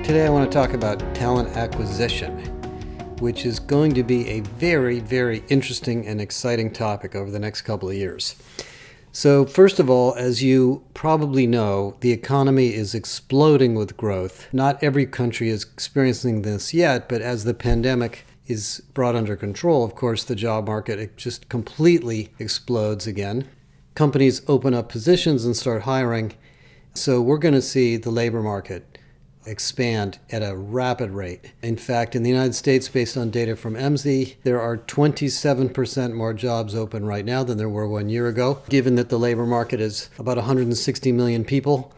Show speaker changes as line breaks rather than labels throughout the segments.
Today I want to talk about talent acquisition, which is going to be a very, very interesting and exciting topic over the next couple of years. So first of all, as you probably know, the economy is exploding with growth. Not every country is experiencing this yet, but as the pandemic is brought under control, of course, the job market it just completely explodes again. Companies open up positions and start hiring. So we're going to see the labor market expand at a rapid rate. In fact, in the United States, based on data from MZ, there are 27% more jobs open right now than there were 1 year ago. Given that the labor market is about 160 million people,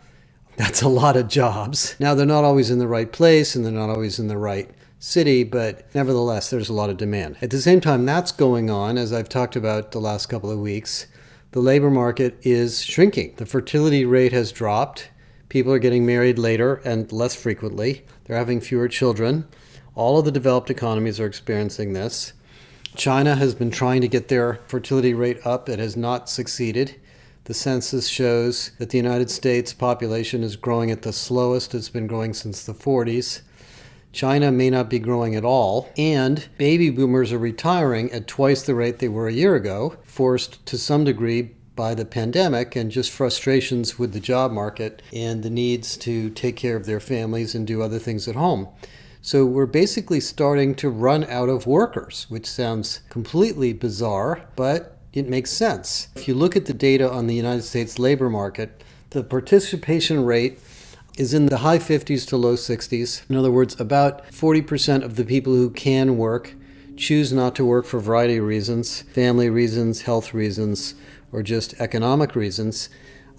that's a lot of jobs. Now, they're not always in the right place and they're not always in the right city, but nevertheless, there's a lot of demand. At the same time that's going on, as I've talked about the last couple of weeks, the labor market is shrinking. The fertility rate has dropped. People are getting married later and less frequently. They're having fewer children. All of the developed economies are experiencing this. China has been trying to get their fertility rate up. It has not succeeded. The census shows that the United States population is growing at the slowest it's been growing since the 40s. China may not be growing at all, and baby boomers are retiring at twice the rate they were a year ago, forced to some degree by the pandemic and just frustrations with the job market and the needs to take care of their families and do other things at home. So we're basically starting to run out of workers, which sounds completely bizarre, but it makes sense. If you look at the data on the United States labor market, the participation rate is in the high 50s to low 60s. In other words, about 40% of the people who can work choose not to work for a variety of reasons, family reasons, health reasons, or just economic reasons.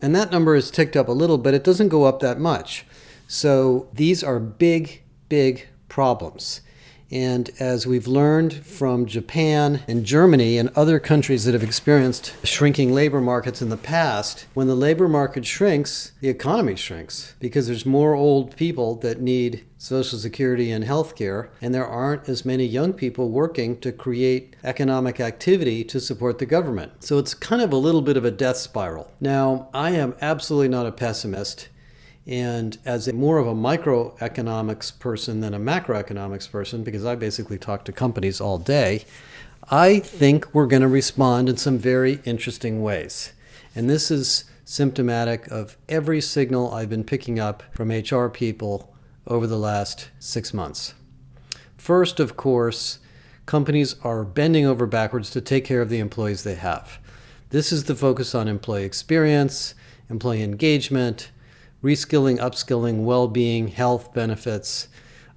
And that number has ticked up a little, but it doesn't go up that much. So these are big, big problems. And as we've learned from Japan and Germany and other countries that have experienced shrinking labor markets in the past, when the labor market shrinks, the economy shrinks because there's more old people that need Social Security and health care, and there aren't as many young people working to create economic activity to support the government. So it's kind of a little bit of a death spiral. Now, I am absolutely not a pessimist. And as more of a microeconomics person than a macroeconomics person, because I basically talk to companies all day, I think we're going to respond in some very interesting ways. And this is symptomatic of every signal I've been picking up from HR people over the last 6 months. First, of course, companies are bending over backwards to take care of the employees they have. This is the focus on employee experience, employee engagement, reskilling, upskilling, well-being, health benefits.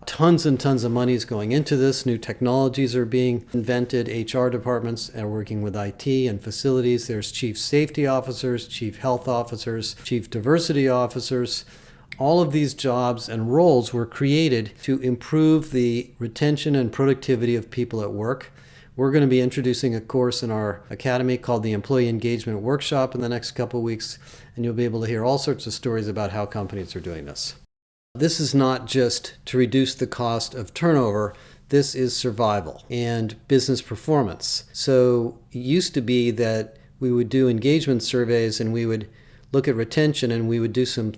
Tons and tons of money is going into this. New technologies are being invented. HR departments are working with IT and facilities. There's chief safety officers, chief health officers, chief diversity officers. All of these jobs and roles were created to improve the retention and productivity of people at work. We're going to be introducing a course in our academy called the Employee Engagement Workshop in the next couple of weeks, and you'll be able to hear all sorts of stories about how companies are doing this. This is not just to reduce the cost of turnover. This is survival and business performance. So it used to be that we would do engagement surveys and we would look at retention and we would do some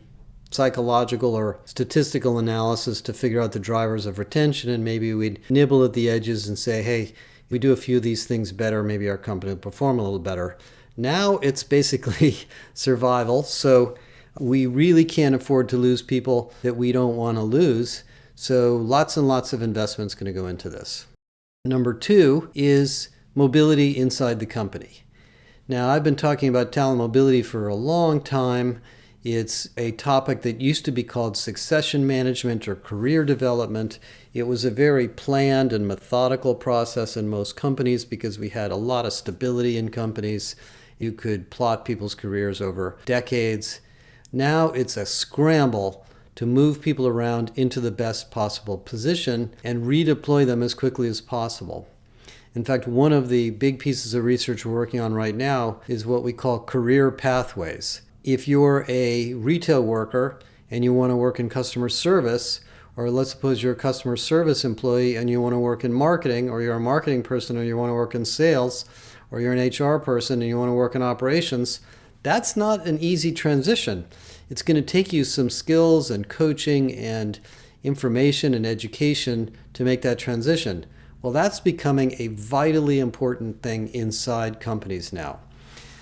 psychological or statistical analysis to figure out the drivers of retention, and maybe we'd nibble at the edges and say, hey, if we do a few of these things better, maybe our company will perform a little better. Now it's basically survival. So we really can't afford to lose people that we don't want to lose. So lots and lots of investments going to go into this. Number 2 is mobility inside the company. Now, I've been talking about talent mobility for a long time. It's a topic that used to be called succession management or career development. It was a very planned and methodical process in most companies because we had a lot of stability in companies. You could plot people's careers over decades. Now it's a scramble to move people around into the best possible position and redeploy them as quickly as possible. In fact, one of the big pieces of research we're working on right now is what we call career pathways. If you're a retail worker and you want to work in customer service, or let's suppose you're a customer service employee and you want to work in marketing, or you're a marketing person and you want to work in sales, or you're an HR person and you want to work in operations, that's not an easy transition. It's going to take you some skills and coaching and information and education to make that transition. Well, that's becoming a vitally important thing inside companies now.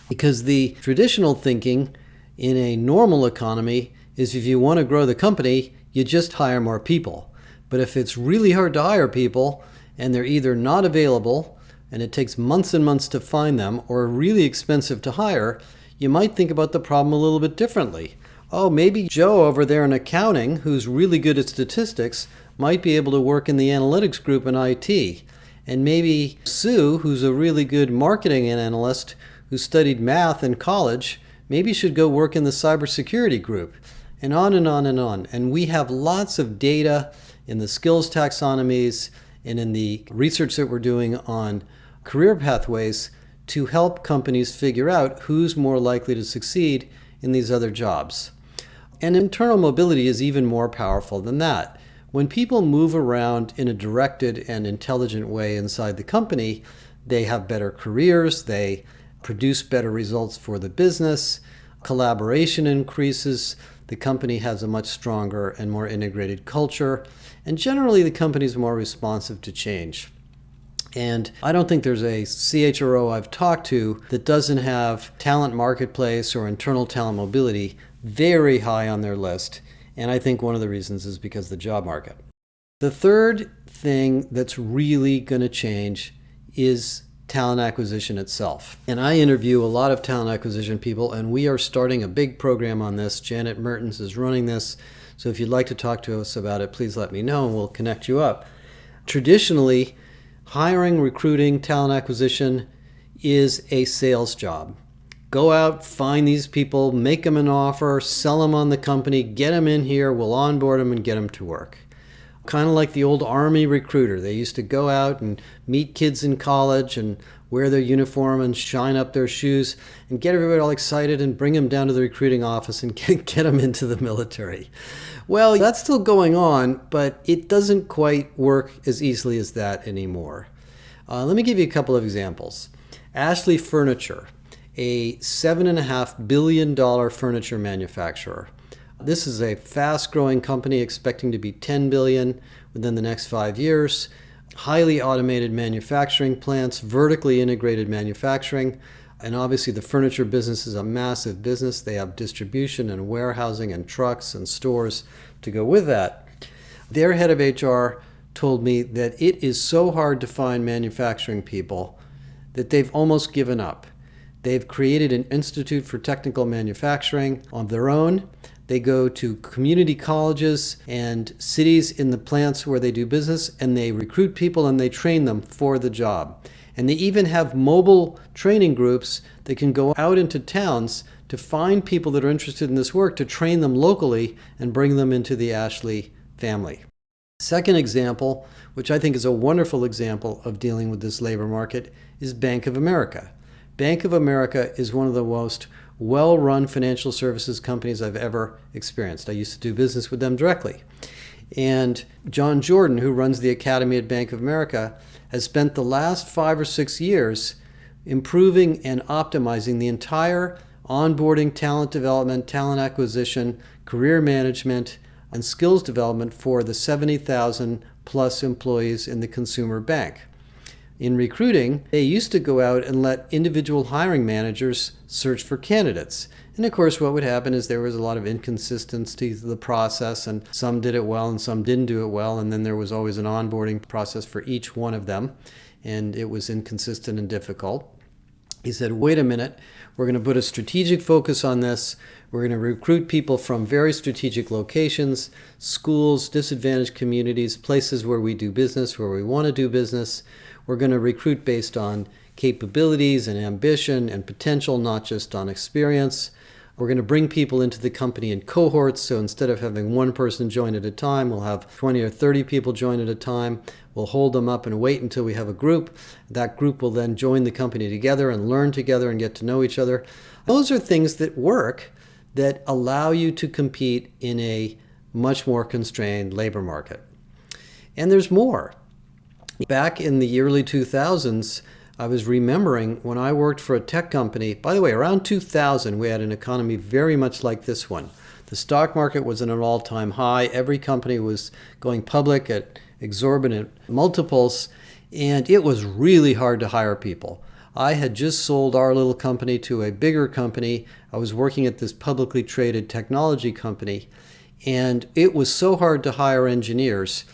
Because the traditional thinking in a normal economy is if you want to grow the company, you just hire more people. But if it's really hard to hire people and they're either not available and it takes months and months to find them or really expensive to hire, you might think about the problem a little bit differently. Oh, maybe Joe over there in accounting, who's really good at statistics, might be able to work in the analytics group in IT. And maybe Sue, who's a really good marketing analyst who studied math in college, maybe should go work in the cybersecurity group. And on and on and on. And we have lots of data in the skills taxonomies and in the research that we're doing on career pathways to help companies figure out who's more likely to succeed in these other jobs. And internal mobility is even more powerful than that. When people move around in a directed and intelligent way inside the company, they have better careers, they produce better results for the business, collaboration increases, the company has a much stronger and more integrated culture, and generally the company is more responsive to change. And I don't think there's a CHRO I've talked to that doesn't have talent marketplace or internal talent mobility very high on their list. And I think one of the reasons is because of the job market. The third thing that's really going to change is talent acquisition itself. And I interview a lot of talent acquisition people, and we are starting a big program on this. Janet Mertens is running this. So if you'd like to talk to us about it, please let me know and we'll connect you up. Traditionally, hiring, recruiting, talent acquisition is a sales job. Go out, find these people, make them an offer, sell them on the company, get them in here, we'll onboard them and get them to work. Kind of like the old Army recruiter. They used to go out and meet kids in college and wear their uniform and shine up their shoes and get everybody all excited and bring them down to the recruiting office and get them into the military. Well, that's still going on, but it doesn't quite work as easily as that anymore. Let me give you a couple of examples. Ashley Furniture, a $7.5 billion furniture manufacturer. This is a fast-growing company expecting to be $10 billion within the next 5 years. Highly automated manufacturing plants, vertically integrated manufacturing, and obviously the furniture business is a massive business. They have distribution and warehousing and trucks and stores to go with that. Their head of HR told me that it is so hard to find manufacturing people that they've almost given up. They've created an Institute for Technical Manufacturing on their own. They go to community colleges and cities in the plants where they do business, and they recruit people and they train them for the job. And they even have mobile training groups that can go out into towns to find people that are interested in this work, to train them locally and bring them into the Ashley family. Second example, which I think is a wonderful example of dealing with this labor market, is Bank of America. Bank of America is one of the most well-run financial services companies I've ever experienced. I used to do business with them directly. And John Jordan, who runs the Academy at Bank of America, has spent the last 5 or 6 years improving and optimizing the entire onboarding, talent development, talent acquisition, career management, and skills development for the 70,000 plus employees in the consumer bank. In recruiting, they used to go out and let individual hiring managers search for candidates. And of course, what would happen is there was a lot of inconsistency to the process, and some did it well and some didn't do it well. And then there was always an onboarding process for each one of them, and it was inconsistent and difficult. He said, wait a minute, we're going to put a strategic focus on this. We're going to recruit people from very strategic locations, schools, disadvantaged communities, places where we do business, where we want to do business. We're going to recruit based on capabilities and ambition and potential, not just on experience. We're going to bring people into the company in cohorts. So instead of having one person join at a time, we'll have 20 or 30 people join at a time. We'll hold them up and wait until we have a group. That group will then join the company together and learn together and get to know each other. Those are things that work, that allow you to compete in a much more constrained labor market. And there's more. Back in the early 2000s, I was remembering when I worked for a tech company. By the way, around 2000, we had an economy very much like this one. The stock market was at an all-time high. Every company was going public at exorbitant multiples, and it was really hard to hire people. I had just sold our little company to a bigger company. I was working at this publicly traded technology company, and it was so hard to hire engineers.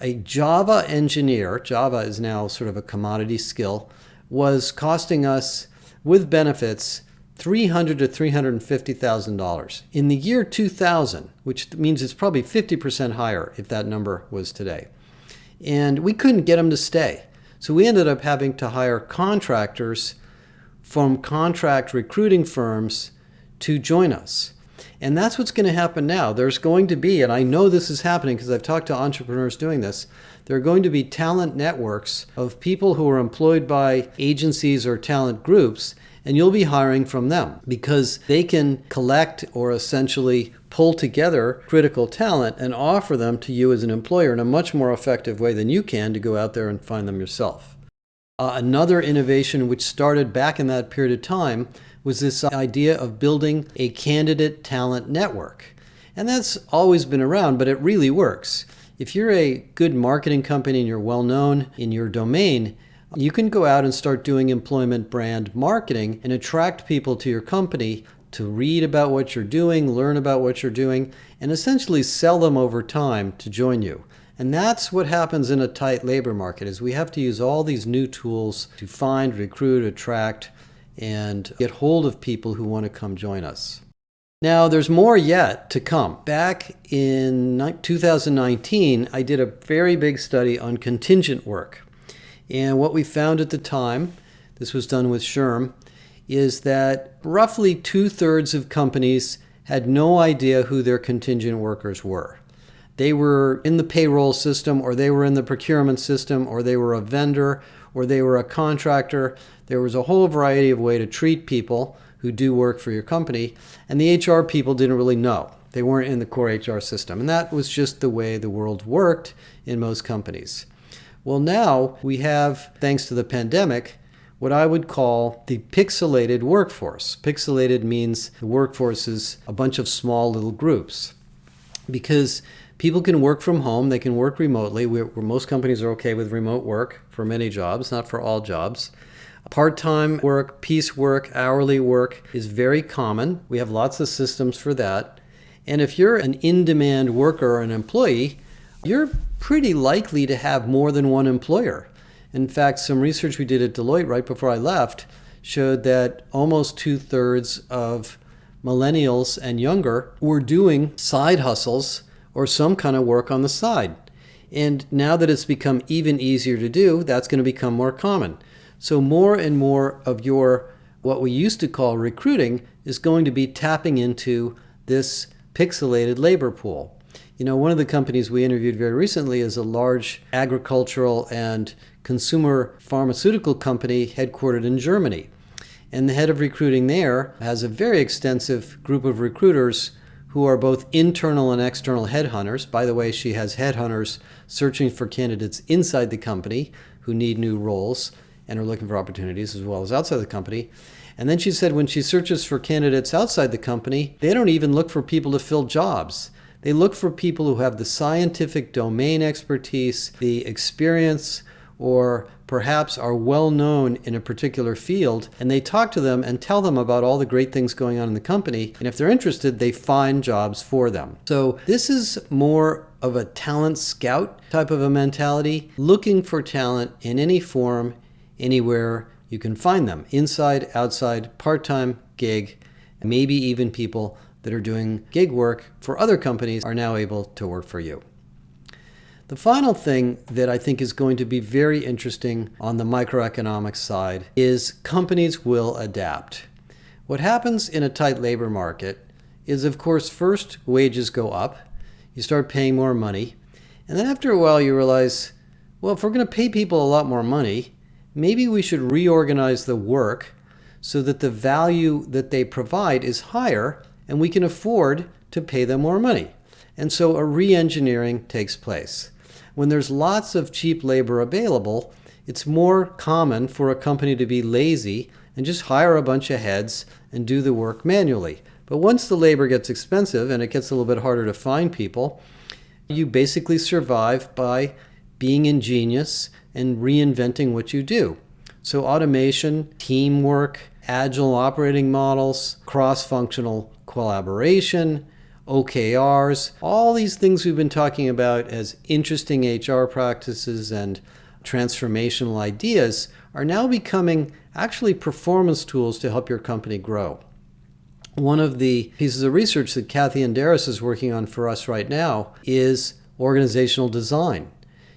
A Java engineer, Java is now sort of a commodity skill, was costing us, with benefits, $300,000 to $350,000. In the year 2000, which means it's probably 50% higher if that number was today. And we couldn't get them to stay. So we ended up having to hire contractors from contract recruiting firms to join us. And that's what's going to happen now. There's going to be, and I know this is happening because I've talked to entrepreneurs doing this, there are going to be talent networks of people who are employed by agencies or talent groups, and you'll be hiring from them because they can collect or essentially pull together critical talent and offer them to you as an employer in a much more effective way than you can to go out there and find them yourself. Another innovation which started back in that period of time was this idea of building a candidate talent network. And that's always been around, but it really works. If you're a good marketing company and you're well known in your domain, you can go out and start doing employment brand marketing and attract people to your company to read about what you're doing, learn about what you're doing, and essentially sell them over time to join you. And that's what happens in a tight labor market, is we have to use all these new tools to find, recruit, attract, and get hold of people who want to come join us. Now, there's more yet to come. Back in 2019, I did a very big study on contingent work. And what we found at the time, this was done with SHRM, is that roughly 2/3 of companies had no idea who their contingent workers were. They were in the payroll system, or they were in the procurement system, or they were a vendor, or they were a contractor. There was a whole variety of ways to treat people who do work for your company, and the HR people didn't really know. They weren't in the core HR system, and that was just the way the world worked in most companies. Well, now we have, thanks to the pandemic, what I would call the pixelated workforce. Pixelated means the workforce is a bunch of small little groups. Because people can work from home, they can work remotely. Most companies are okay with remote work for many jobs, not for all jobs. Part-time work, piece work, hourly work is very common. We have lots of systems for that. And if you're an in-demand worker or an employee, you're pretty likely to have more than one employer. In fact, some research we did at Deloitte right before I left showed that almost 2/3 of millennials and younger were doing side hustles or some kind of work on the side. And now that it's become even easier to do, that's going to become more common. So more and more of your, what we used to call recruiting, is going to be tapping into this pixelated labor pool. You know, one of the companies we interviewed very recently is a large agricultural and consumer pharmaceutical company headquartered in Germany. And the head of recruiting there has a very extensive group of recruiters who are both internal and external headhunters. By the way, she has headhunters searching for candidates inside the company who need new roles and are looking for opportunities, as well as outside the company. And then she said when she searches for candidates outside the company, they don't even look for people to fill jobs. They look for people who have the scientific domain expertise, the experience, or perhaps are well known in a particular field, and they talk to them and tell them about all the great things going on in the company, and if they're interested, they find jobs for them. So this is more of a talent scout type of a mentality, looking for talent in any form, anywhere you can find them, inside, outside, part-time, gig, maybe even people that are doing gig work for other companies are now able to work for you. The final thing that I think is going to be very interesting on the microeconomics side is companies will adapt. What happens in a tight labor market is, of course, first wages go up, you start paying more money, and then after a while you realize, well, if we're going to pay people a lot more money, maybe we should reorganize the work so that the value that they provide is higher and we can afford to pay them more money. And so a re-engineering takes place. When there's lots of cheap labor available, it's more common for a company to be lazy and just hire a bunch of heads and do the work manually. But once the labor gets expensive and it gets a little bit harder to find people, you basically survive by being ingenious and reinventing what you do. So automation, teamwork, agile operating models, cross-functional collaboration, OKRs, all these things we've been talking about as interesting HR practices and transformational ideas are now becoming actually performance tools to help your company grow. One of the pieces of research that Kathy Andaris is working on for us right now is organizational design.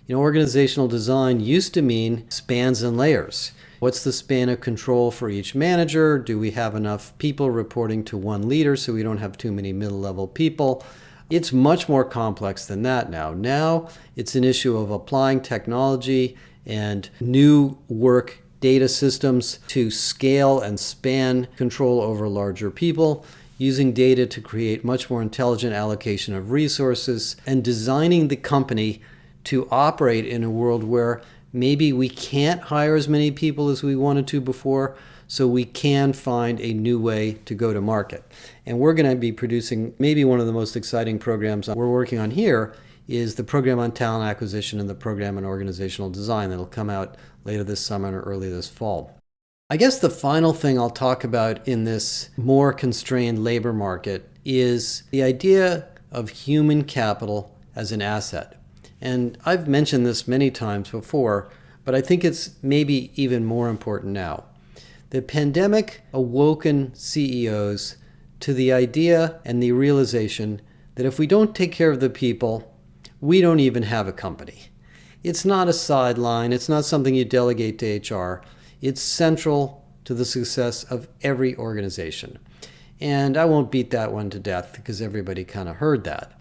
Organizational design used to mean spans and layers. What's the span of control for each manager? Do we have enough people reporting to one leader so we don't have too many middle-level people? It's much more complex than that now. Now it's an issue of applying technology and new work data systems to scale and span control over larger people, using data to create much more intelligent allocation of resources, and designing the company to operate in a world where maybe we can't hire as many people as we wanted to before, so we can find a new way to go to market. And we're going to be producing maybe one of the most exciting programs we're working on here is the program on talent acquisition and the program on organizational design that'll come out later this summer or early this fall. I guess the final thing I'll talk about in this more constrained labor market is the idea of human capital as an asset. And I've mentioned this many times before, but I think it's maybe even more important now. The pandemic awoken CEOs to the idea and the realization that if we don't take care of the people, we don't even have a company. It's not a sideline. It's not something you delegate to HR. It's central to the success of every organization. And I won't beat that one to death because everybody kind of heard that.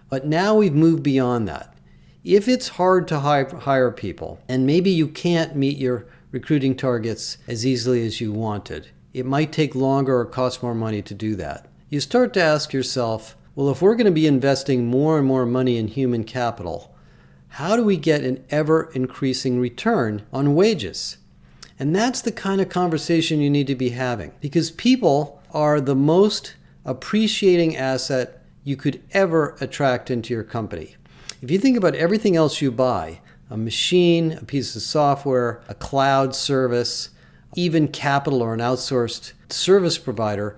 But now we've moved beyond that. If it's hard to hire people, and maybe you can't meet your recruiting targets as easily as you wanted, it might take longer or cost more money to do that. You start to ask yourself, well, if we're going to be investing more and more money in human capital, how do we get an ever-increasing return on wages? And that's the kind of conversation you need to be having, because people are the most appreciating asset you could ever attract into your company. If you think about everything else you buy, a machine, a piece of software, a cloud service, even capital or an outsourced service provider,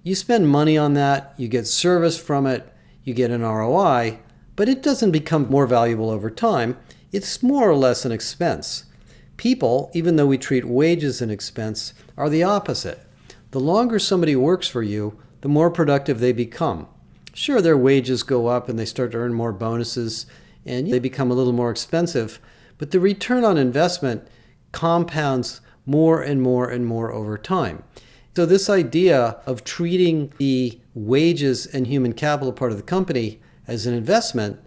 you spend money on that, you get service from it, you get an ROI, but it doesn't become more valuable over time. It's more or less an expense. People, even though we treat wages as an expense, are the opposite. The longer somebody works for you, the more productive they become. Sure, their wages go up and they start to earn more bonuses and they become a little more expensive, but the return on investment compounds more and more and more over time. So this idea of treating the wages and human capital part of the company as an investment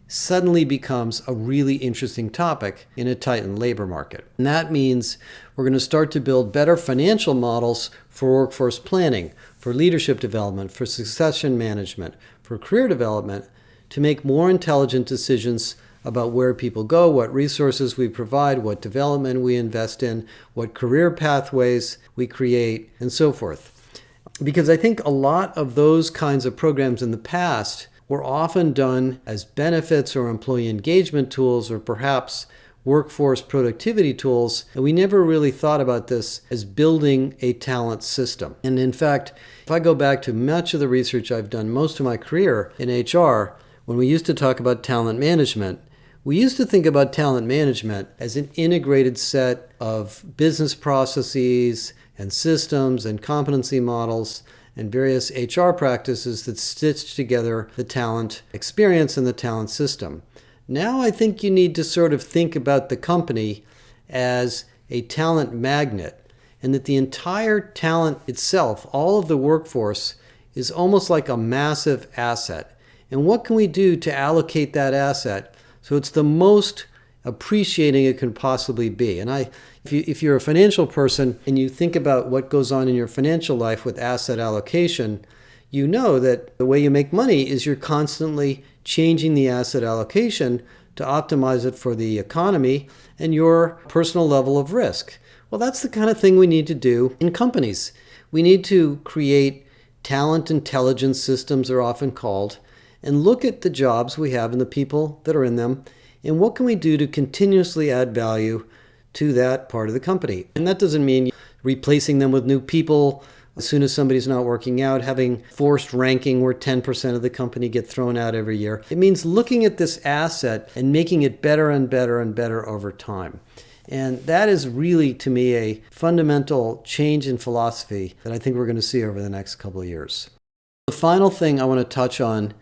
suddenly becomes a really interesting topic in a tightened labor market. And that means we're going to start to build better financial models for workforce planning, for leadership development, for succession management, for career development, to make more intelligent decisions about where people go, what resources we provide, what development we invest in, what career pathways we create, and so forth. Because I think a lot of those kinds of programs in the past were often done as benefits or employee engagement tools or perhaps workforce productivity tools, and we never really thought about this as building a talent system. And in fact, if I go back to much of the research I've done most of my career in HR, when we used to talk about talent management, we used to think about talent management as an integrated set of business processes and systems and competency models and various HR practices that stitch together the talent experience and the talent system. Now I think you need to sort of think about the company as a talent magnet, and that the entire talent itself, all of the workforce, is almost like a massive asset. And what can we do to allocate that asset so it's the most appreciating it can possibly be? And if you're a financial person and you think about what goes on in your financial life with asset allocation, you know that the way you make money is you're constantly changing the asset allocation to optimize it for the economy and your personal level of risk. Well, that's the kind of thing we need to do in companies. We need to create talent intelligence systems are often called, and look at the jobs we have and the people that are in them, and what can we do to continuously add value to that part of the company. And that doesn't mean replacing them with new people as soon as somebody's not working out, having forced ranking where 10% of the company get thrown out every year. It means looking at this asset and making it better and better and better over time. And that is really, to me, a fundamental change in philosophy that I think we're going to see over the next couple of years. The final thing I want to touch on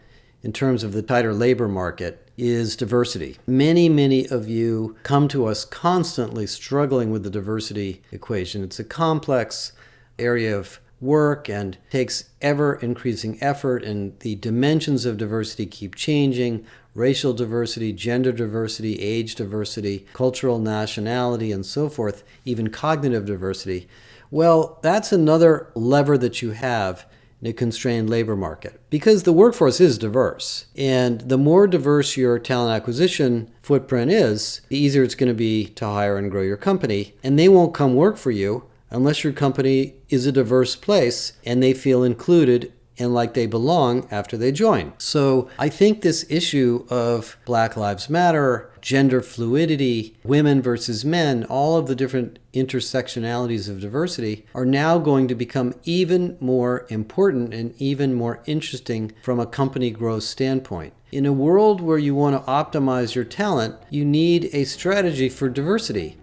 in terms of the tighter labor market is diversity. Many of you come to us constantly struggling with the diversity equation. It's a complex area of work and takes ever increasing effort, and the dimensions of diversity keep changing. Racial diversity, gender diversity, age diversity, cultural nationality, and so forth, even cognitive diversity. Well, that's another lever that you have in a constrained labor market, because the workforce is diverse. And the more diverse your talent acquisition footprint is, the easier it's going to be to hire and grow your company. And they won't come work for you unless your company is a diverse place and they feel included and like they belong after they join. So I think this issue of Black Lives Matter, gender fluidity, women versus men, all of the different intersectionalities of diversity are now going to become even more important and even more interesting from a company growth standpoint. In a world where you want to optimize your talent, you need a strategy for diversity.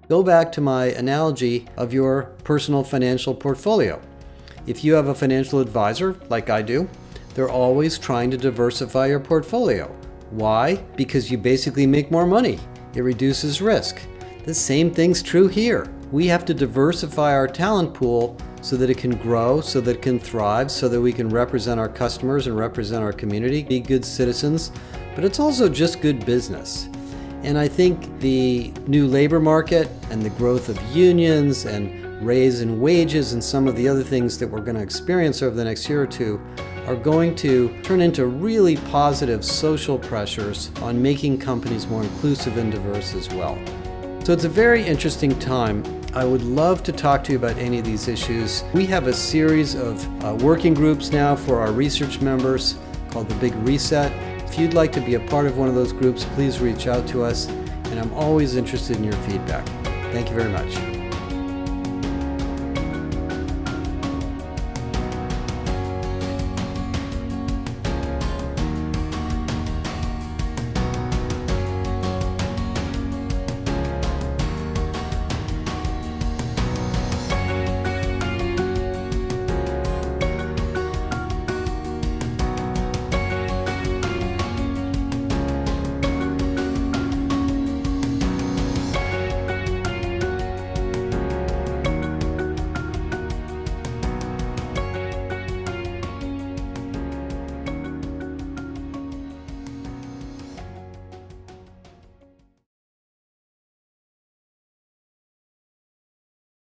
Go back to my analogy of your personal financial portfolio. If you have a financial advisor, like I do, they're always trying to diversify your portfolio. Why? Because you basically make more money. It reduces risk. The same thing's true here. We have to diversify our talent pool so that it can grow, so that it can thrive, so that we can represent our customers and represent our community, be good citizens, but it's also just good business. And I think the new labor market and the growth of unions and raise in wages and some of the other things that we're going to experience over the next year or two are going to turn into really positive social pressures on making companies more inclusive and diverse as well. So it's a very interesting time. I would love to talk to you about any of these issues. We have a series of working groups now for our research members called the Big Reset. If you'd like to be a part of one of those groups, please reach out to us, and I'm always interested in your feedback. Thank you very much.